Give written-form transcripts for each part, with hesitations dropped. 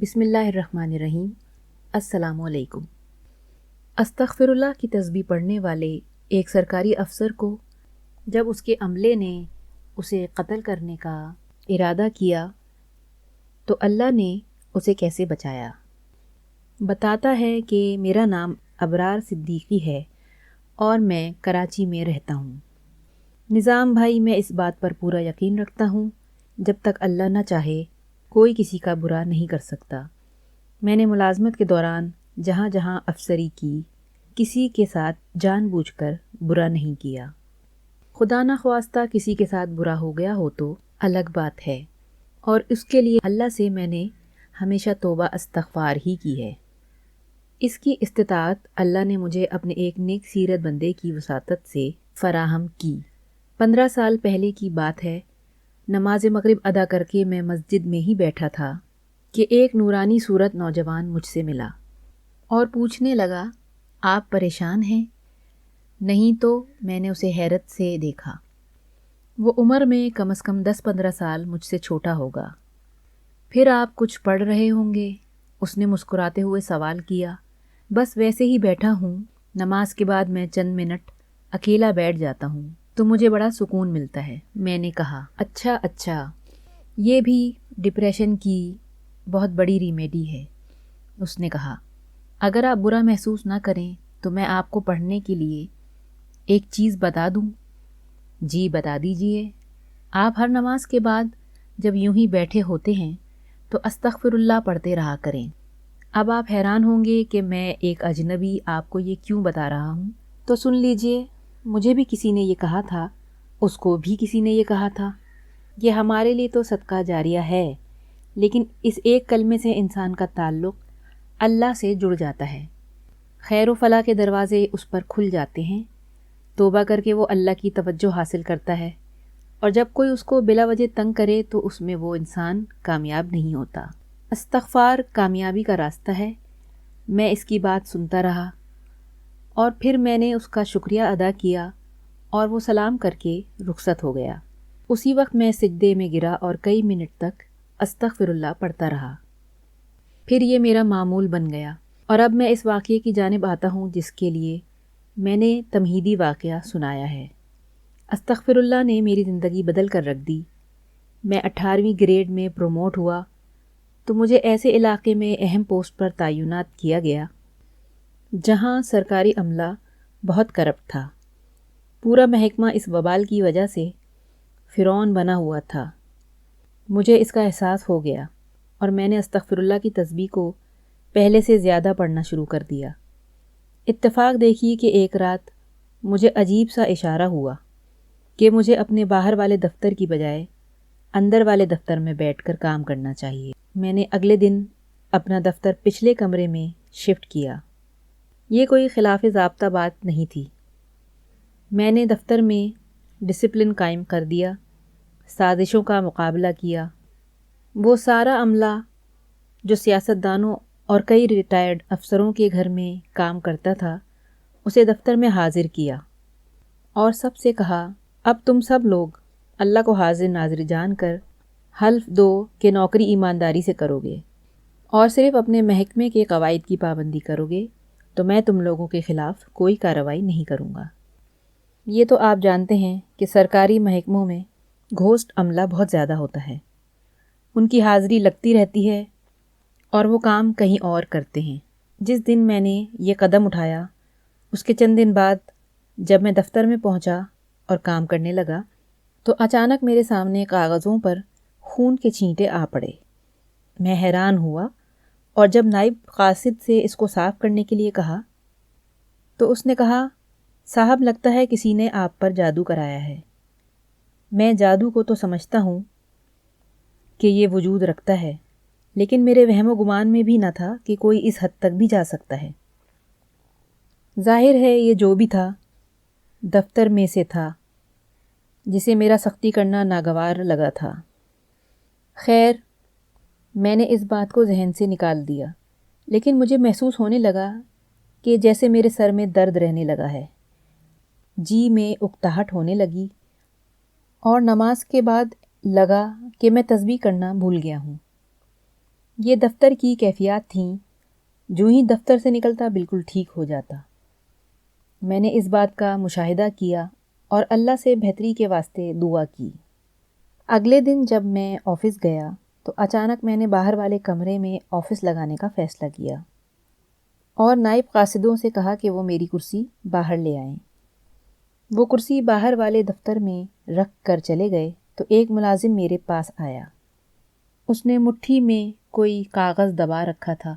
بسم اللہ الرحمن الرحیم۔ السلام علیکم۔ استغفر اللہ کی تسبیح پڑھنے والے ایک سرکاری افسر کو جب اس کے عملے نے اسے قتل کرنے کا ارادہ کیا تو اللہ نے اسے کیسے بچایا۔ بتاتا ہے کہ میرا نام ابرار صدیقی ہے اور میں کراچی میں رہتا ہوں۔ نظام بھائی، میں اس بات پر پورا یقین رکھتا ہوں جب تک اللہ نہ چاہے کوئی کسی کا برا نہیں کر سکتا۔ میں نے ملازمت کے دوران جہاں جہاں افسری کی کسی کے ساتھ جان بوجھ کر برا نہیں کیا۔ خدا نخواستہ کسی کے ساتھ برا ہو گیا ہو تو الگ بات ہے، اور اس کے لیے اللہ سے میں نے ہمیشہ توبہ استغفار ہی کی ہے۔ اس کی استطاعت اللہ نے مجھے اپنے ایک نیک سیرت بندے کی وساطت سے فراہم کی۔ 15 سال پہلے کی بات ہے، نماز مغرب ادا کر کے میں مسجد میں ہی بیٹھا تھا کہ ایک نورانی صورت نوجوان مجھ سے ملا اور پوچھنے لگا، آپ پریشان ہیں؟ نہیں تو میں نے اسے حیرت سے دیکھا۔ وہ عمر میں کم از کم 10-15 سال مجھ سے چھوٹا ہوگا۔ پھر آپ کچھ پڑھ رہے ہوں گے؟ اس نے مسکراتے ہوئے سوال کیا۔ بس ویسے ہی بیٹھا ہوں، نماز کے بعد میں چند منٹ اکیلا بیٹھ جاتا ہوں تو مجھے بڑا سکون ملتا ہے۔ میں نے کہا، اچھا، یہ بھی ڈپریشن کی بہت بڑی ریمیڈی ہے۔ اس نے کہا، اگر آپ برا محسوس نہ کریں تو میں آپ کو پڑھنے کے لیے ایک چیز بتا دوں؟ جی بتا دیجئے۔ آپ ہر نماز کے بعد جب یوں ہی بیٹھے ہوتے ہیں تو استغفر اللہ پڑھتے رہا کریں۔ اب آپ حیران ہوں گے کہ میں ایک اجنبی آپ کو یہ کیوں بتا رہا ہوں، تو سن لیجئے۔ مجھے بھی کسی نے یہ کہا تھا، اس کو بھی کسی نے یہ کہا تھا۔ یہ ہمارے لیے تو صدقہ جاریہ ہے، لیکن اس ایک کلمے سے انسان کا تعلق اللہ سے جڑ جاتا ہے۔ خیر و فلاح کے دروازے اس پر کھل جاتے ہیں۔ توبہ کر کے وہ اللہ کی توجہ حاصل کرتا ہے، اور جب کوئی اس کو بلا وجہ تنگ کرے تو اس میں وہ انسان کامیاب نہیں ہوتا۔ استغفار کامیابی کا راستہ ہے۔ میں اس کی بات سنتا رہا اور پھر میں نے اس کا شکریہ ادا کیا اور وہ سلام کر کے رخصت ہو گیا۔ اسی وقت میں سجدے میں گرا اور کئی منٹ تک استغفر اللہ پڑھتا رہا۔ پھر یہ میرا معمول بن گیا، اور اب میں اس واقعے کی جانب آتا ہوں جس کے لیے میں نے تمہیدی واقعہ سنایا ہے۔ استغفر اللہ نے میری زندگی بدل کر رکھ دی۔ میں 18ویں گریڈ میں پروموٹ ہوا تو مجھے ایسے علاقے میں اہم پوسٹ پر تعینات کیا گیا جہاں سرکاری عملہ بہت کرپٹ تھا۔ پورا محکمہ اس وبال کی وجہ سے فرعون بنا ہوا تھا۔ مجھے اس کا احساس ہو گیا اور میں نے استغفر اللہ کی تسبیح کو پہلے سے زیادہ پڑھنا شروع کر دیا۔ اتفاق دیکھیے کہ ایک رات مجھے عجیب سا اشارہ ہوا کہ مجھے اپنے باہر والے دفتر کی بجائے اندر والے دفتر میں بیٹھ کر کام کرنا چاہیے۔ میں نے اگلے دن اپنا دفتر پچھلے کمرے میں شفٹ کیا۔ یہ کوئی خلاف ضابطہ بات نہیں تھی۔ میں نے دفتر میں ڈسپلن قائم کر دیا، سازشوں کا مقابلہ کیا۔ وہ سارا عملہ جو سیاستدانوں اور کئی ریٹائرڈ افسروں کے گھر میں کام کرتا تھا، اسے دفتر میں حاضر کیا اور سب سے کہا، اب تم سب لوگ اللہ کو حاضر ناظر جان کر حلف دو کہ نوکری ایمانداری سے کرو گے اور صرف اپنے محکمے کے قواعد کی پابندی کرو گے تو میں تم لوگوں کے خلاف کوئی کارروائی نہیں کروں گا۔ یہ تو آپ جانتے ہیں کہ سرکاری محکموں میں گھوسٹ عملہ بہت زیادہ ہوتا ہے۔ ان کی حاضری لگتی رہتی ہے اور وہ کام کہیں اور کرتے ہیں۔ جس دن میں نے یہ قدم اٹھایا، اس کے چند دن بعد جب میں دفتر میں پہنچا اور کام کرنے لگا تو اچانک میرے سامنے کاغذوں پر خون کے چھینٹے آ پڑے۔ میں حیران ہوا اور جب نائب قاصد سے اس کو صاف کرنے کے لیے کہا تو اس نے کہا، صاحب لگتا ہے کسی نے آپ پر جادو کرایا ہے۔ میں جادو کو تو سمجھتا ہوں کہ یہ وجود رکھتا ہے، لیکن میرے وہم و گمان میں بھی نہ تھا کہ کوئی اس حد تک بھی جا سکتا ہے۔ ظاہر ہے یہ جو بھی تھا دفتر میں سے تھا جسے میرا سختی کرنا ناگوار لگا تھا۔ خیر، میں نے اس بات کو ذہن سے نکال دیا، لیکن مجھے محسوس ہونے لگا کہ جیسے میرے سر میں درد رہنے لگا ہے، جی میں اکتاہٹ ہونے لگی، اور نماز کے بعد لگا کہ میں تسبیح کرنا بھول گیا ہوں۔ یہ دفتر کی کیفیات تھیں، جو ہی دفتر سے نکلتا بالکل ٹھیک ہو جاتا۔ میں نے اس بات کا مشاہدہ کیا اور اللہ سے بہتری کے واسطے دعا کی۔ اگلے دن جب میں آفس گیا تو اچانک میں نے باہر والے کمرے میں آفس لگانے کا فیصلہ کیا اور نائب قاصدوں سے کہا کہ وہ میری کرسی باہر لے آئیں۔ وہ کرسی باہر والے دفتر میں رکھ کر چلے گئے تو ایک ملازم میرے پاس آیا۔ اس نے مٹھی میں کوئی کاغذ دبا رکھا تھا۔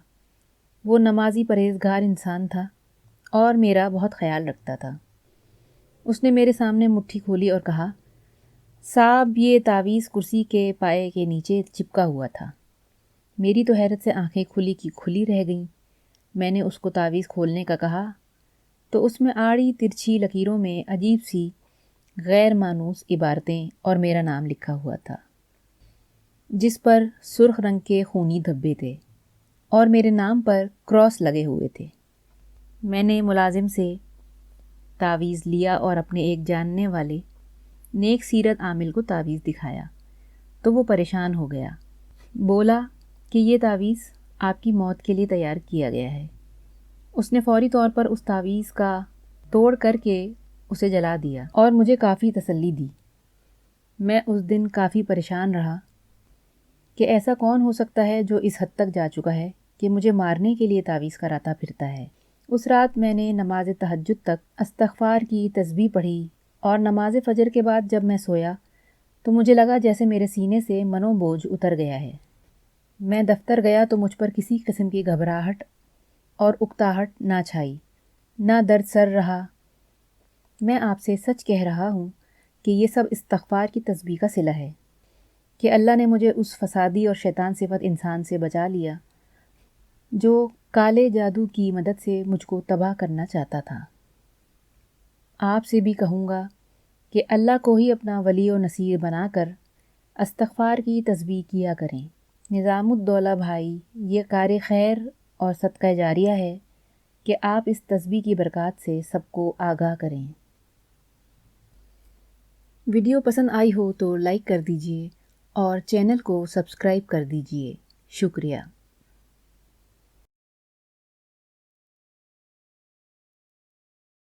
وہ نمازی پرہیزگار انسان تھا اور میرا بہت خیال رکھتا تھا۔ اس نے میرے سامنے مٹھی کھولی اور کہا، صاحب یہ تعویذ کرسی کے پائے کے نیچے چپکا ہوا تھا۔ میری تو حیرت سے آنکھیں کھلی کی کھلی رہ گئیں۔ میں نے اس کو تعویذ کھولنے کا کہا تو اس میں آڑی ترچھی لکیروں میں عجیب سی غیر مانوس عبارتیں اور میرا نام لکھا ہوا تھا، جس پر سرخ رنگ کے خونی دھبے تھے اور میرے نام پر کراس لگے ہوئے تھے۔ میں نے ملازم سے تعویذ لیا اور اپنے ایک جاننے والے نیک سیرت عامل کو تعویذ دکھایا تو وہ پریشان ہو گیا۔ بولا کہ یہ تعویذ آپ کی موت کے لیے تیار کیا گیا ہے۔ اس نے فوری طور پر اس تعویذ کا توڑ کر کے اسے جلا دیا اور مجھے کافی تسلی دی۔ میں اس دن کافی پریشان رہا کہ ایسا کون ہو سکتا ہے جو اس حد تک جا چکا ہے کہ مجھے مارنے کے لیے تعویذ کراتا پھرتا ہے۔ اس رات میں نے نماز تہجد تک استغفار کی تسبیح پڑھی اور نماز فجر کے بعد جب میں سویا تو مجھے لگا جیسے میرے سینے سے منو بوجھ اتر گیا ہے۔ میں دفتر گیا تو مجھ پر کسی قسم کی گھبراہٹ اور اکتاہٹ نہ چھائی، نہ درد سر رہا۔ میں آپ سے سچ کہہ رہا ہوں کہ یہ سب استغفار کی تسبیح کا صلہ ہے کہ اللہ نے مجھے اس فسادی اور شیطان صفت انسان سے بچا لیا جو کالے جادو کی مدد سے مجھ کو تباہ کرنا چاہتا تھا۔ آپ سے بھی کہوں گا کہ اللہ کو ہی اپنا ولی و نصیر بنا کر استغفار کی تسبیح کیا کریں۔ نظام الدولہ بھائی، یہ کار خیر اور صدقہ جاریہ ہے کہ آپ اس تسبیح کی برکات سے سب کو آگاہ کریں۔ ویڈیو پسند آئی ہو تو لائک کر دیجئے اور چینل کو سبسکرائب کر دیجئے۔ شکریہ۔